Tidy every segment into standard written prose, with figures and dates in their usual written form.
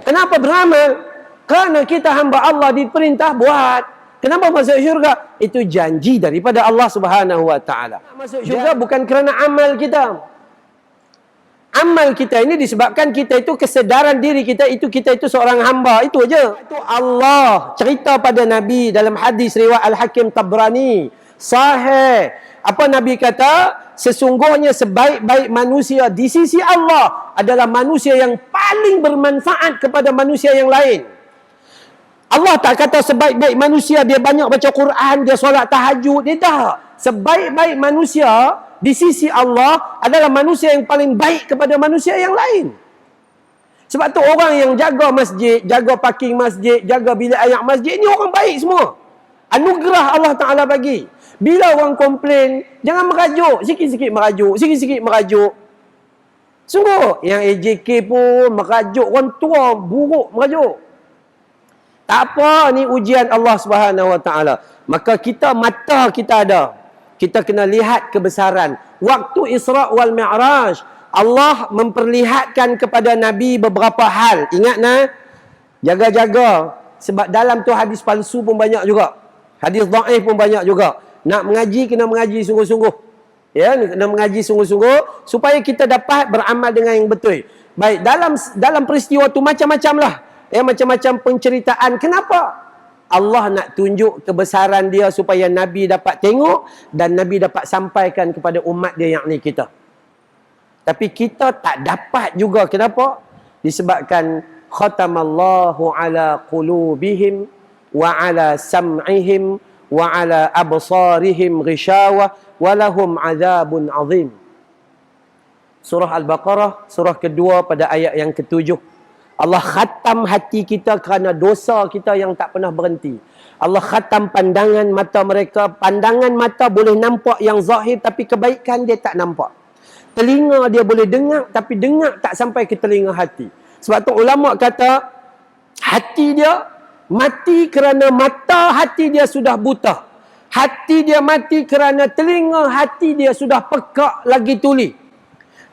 Kenapa beramal? Kerana kita hamba Allah diperintah buat. Kenapa masuk syurga? Itu janji daripada Allah Subhanahu wa taala. Masuk syurga bukan kerana amal kita. Amal kita ini disebabkan kita itu kesedaran diri kita itu seorang hamba, itu aja. Itu Allah cerita pada Nabi dalam hadis riwayat Al-Hakim Tabrani sahih. Apa Nabi kata? Sesungguhnya sebaik-baik manusia di sisi Allah adalah manusia yang paling bermanfaat kepada manusia yang lain. Allah tak kata sebaik-baik manusia dia banyak baca Quran, dia solat tahajud, dia tak. Sebaik-baik manusia di sisi Allah adalah manusia yang paling baik kepada manusia yang lain. Sebab tu orang yang jaga masjid, jaga parking masjid, jaga bilik air masjid, ni orang baik semua. Anugerah Allah Ta'ala bagi. Bila orang komplain, jangan merajuk. Sikit-sikit merajuk, sikit-sikit merajuk. Sungguh, yang AJK pun merajuk, orang tua buruk merajuk. Tak apa, ni ujian Allah Subhanahu Wa Ta'ala. Maka kita, mata kita ada. Kita kena lihat kebesaran. Waktu Isra' wal Mi'raj, Allah memperlihatkan kepada Nabi beberapa hal. Ingat nah, jaga-jaga. Sebab dalam tu hadis palsu pun banyak juga. Hadis dhaif pun banyak juga. Nak mengaji, kena mengaji sungguh-sungguh. Ya, kena mengaji sungguh-sungguh supaya kita dapat beramal dengan yang betul. Baik, dalam peristiwa tu macam-macam lah. Ya, macam-macam penceritaan. Kenapa? Allah nak tunjuk kebesaran dia supaya Nabi dapat tengok dan Nabi dapat sampaikan kepada umat dia, yakni kita. Tapi kita tak dapat juga. Kenapa? Disebabkan khatamallahu ala qulubihim wa ala sam'ihim wa ala absarihim ghishawah wa lahum azabun azim. Surah Al-Baqarah, surah kedua pada ayat yang ketujuh. Allah khatam hati kita kerana dosa kita yang tak pernah berhenti. Allah khatam pandangan mata mereka. Pandangan mata boleh nampak yang zahir, tapi kebaikan dia tak nampak. Telinga dia boleh dengar, tapi dengar tak sampai ke telinga hati. Sebab tu ulama kata, hati dia mati kerana mata hati dia sudah buta. Hati dia mati kerana telinga hati dia sudah pekak lagi tuli.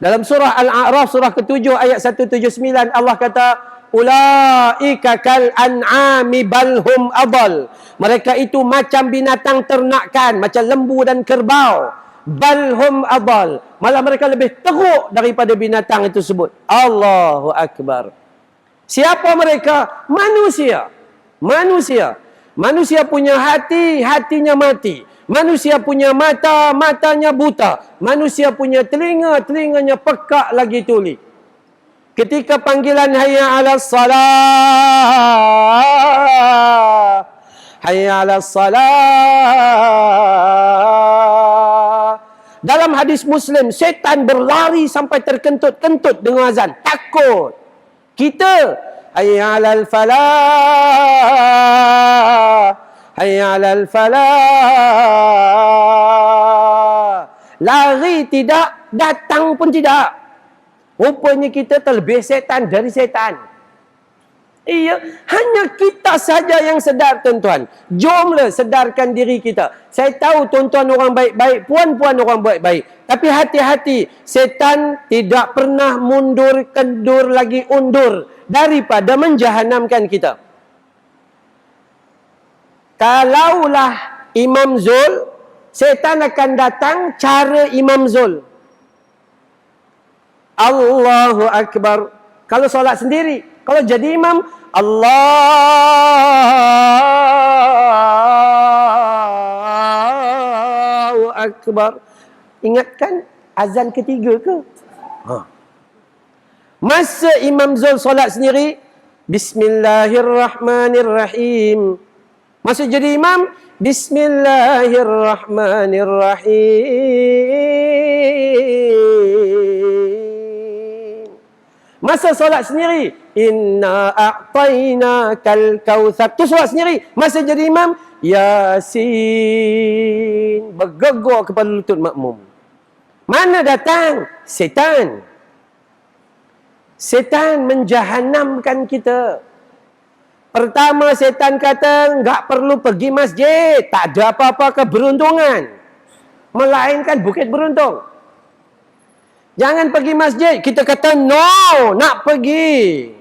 Dalam surah Al-A'raf, surah ke-7 ayat 179, Allah kata, ulaika kal an'ami balhum adal. Mereka itu macam binatang ternakan, macam lembu dan kerbau. Balhum adal. Malah mereka lebih teruk daripada binatang itu sebut. Allahu Akbar. Siapa mereka? Manusia. Manusia. Manusia punya hati, hatinya mati. Manusia punya mata, matanya buta. Manusia punya telinga, telinganya pekak lagi tuli. Ketika panggilan hayya 'alas salah, hayya 'alas salah. Dalam hadis Muslim, setan berlari sampai terkentut-kentut dengan azan. Takut. Kita, hayya 'alal falah, hayya 'alal falah. Lari tidak, datang pun tidak. Rupanya kita terlebih setan dari setan. Iya, hanya kita saja yang sedar, tuan-tuan. Jomlah sedarkan diri kita. Saya tahu tuan-tuan orang baik-baik, puan-puan orang baik-baik. Tapi hati-hati, setan tidak pernah mundur, kendur lagi undur daripada menjahanamkan kita. Kalaulah Imam Zul, setan akan datang cara Imam Zul. Allahu Akbar. Kalau solat sendiri, kalau jadi imam, Allahu Akbar. Ingatkan azan ketiga ke? Masa Imam Zul solat sendiri, Bismillahirrahmanirrahim. Masa jadi imam, Bismillahirrahmanirrahim. Masa solat sendiri, Inna a'tainakal kautsar. Tu solat sendiri. Masa jadi imam, Yasin. Bergegor kepala lutut makmum. Mana datang? Setan. Setan menjahanamkan kita. Pertama, setan kata, enggak perlu pergi masjid. Tak ada apa-apa keberuntungan. Melainkan bukit beruntung. Jangan pergi masjid. Kita kata, no, nak pergi.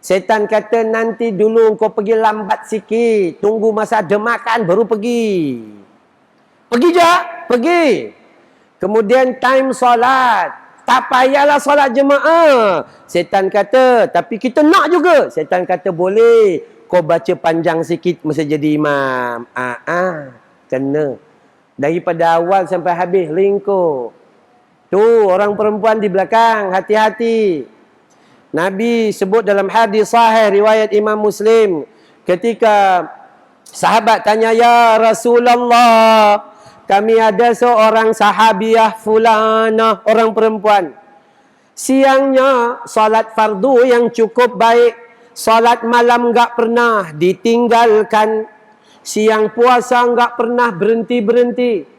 Setan kata nanti dulu kau pergi lambat sikit. Tunggu masa ada makan baru pergi. Pergi je, pergi. Kemudian time solat. Tak payahlah solat jemaah. Setan kata, tapi kita nak juga. Setan kata boleh. Kau baca panjang sikit masa jadi imam. Kena. Daripada awal sampai habis lingkup. Tu orang perempuan di belakang. Hati-hati. Nabi sebut dalam hadis sahih riwayat Imam Muslim, ketika sahabat tanya, ya Rasulullah, kami ada seorang sahabiah fulana, orang perempuan, siangnya solat fardu yang cukup baik, solat malam enggak pernah ditinggalkan, siang puasa enggak pernah berhenti-berhenti,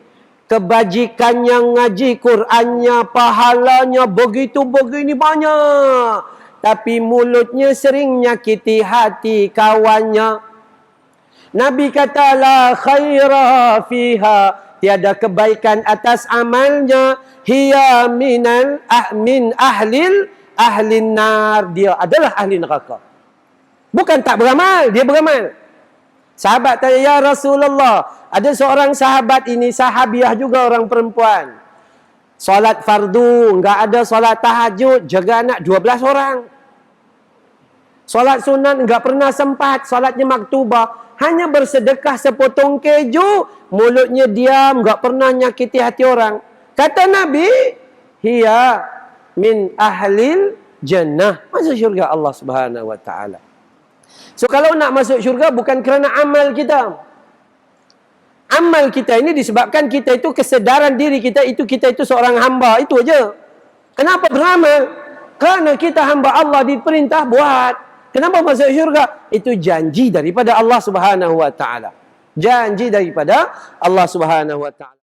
kebajikannya ngaji Qurannya, pahalanya begitu begini banyak, tapi mulutnya sering nyakiti hati kawannya. Nabi kata, la khaira fiha, tiada kebaikan atas amalnya, hiya min ahlin nar, dia adalah ahli neraka. Bukan tak beramal, dia beramal. Sahabat tanya, ya Rasulullah, ada seorang sahabat ini, sahabiah juga orang perempuan, solat fardu, enggak ada solat tahajud, jaga anak 12 orang. Solat sunat enggak pernah sempat, solatnya maktubah, hanya bersedekah sepotong keju, mulutnya diam, enggak pernah nyakiti hati orang. Kata Nabi, hiya min ahlil jannah, masuk syurga Allah Subhanahu wa taala. So kalau nak masuk syurga bukan kerana amal kita. Amal kita ini disebabkan kita itu kesedaran diri kita itu seorang hamba, itu aja. Kenapa beramal? Kerana kita hamba Allah diperintah buat. Kenapa masuk syurga? Itu janji daripada Allah Subhanahu wa taala. Janji daripada Allah Subhanahu wa taala.